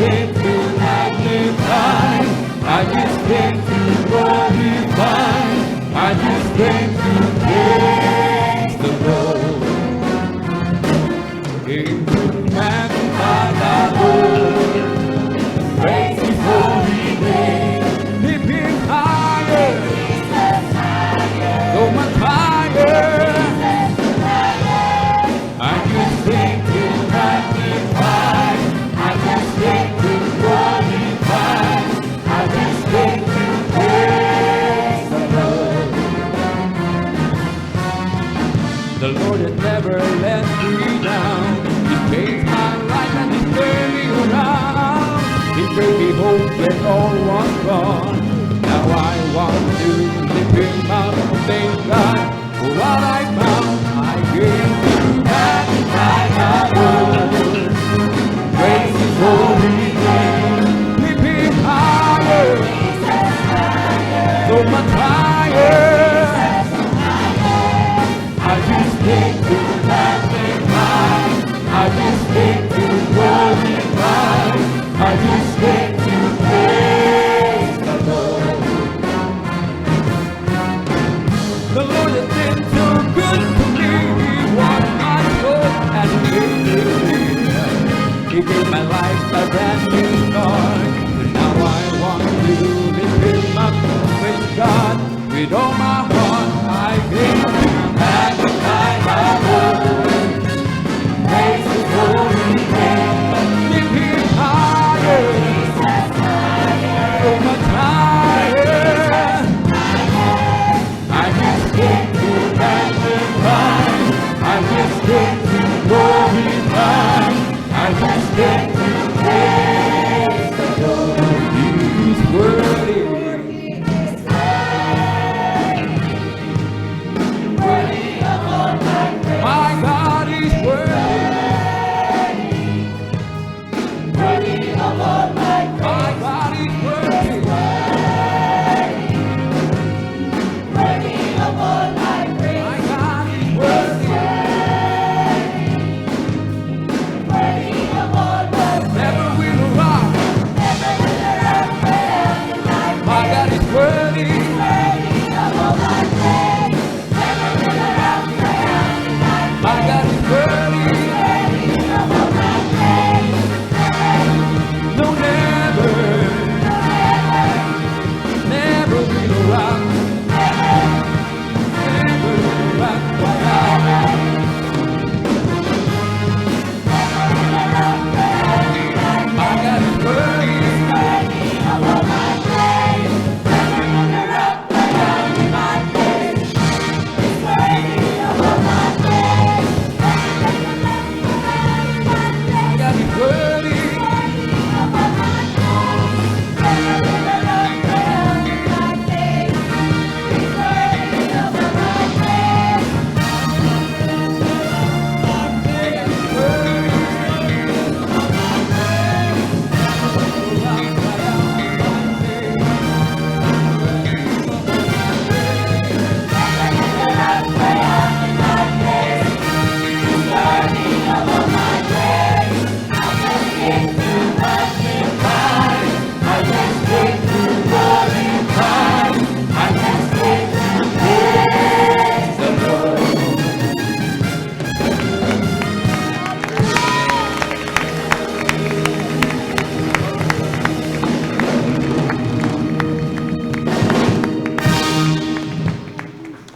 came to magnify. I just came to glorify. I just came to praise the Lord. Came to magnify the Lord. Praise His holy name. Lift Him higher. So much higher. I just came to magnify. I just came to glorify. I just came to praise the Lord. The Lord has never let me down. He changed my life and He turned me around. He gave me hope when all was gone. Now I want to lift Him up, thank God for what I found. I came to magnify the Lord. Praise His holy name. Lift Him higher, so much higher. I just came to magnify. I just came to glorify. I just came to praise the Lord. The Lord has been so good to me. He was my soul and He gave me. He gave my life a brand new start. And now I want to lift Him up, praise God with all my heart. I came to magnify the Lord. Praise His holy name. Lift Him higher, so much higher. I just came to magnify. I just came to glorify. I just came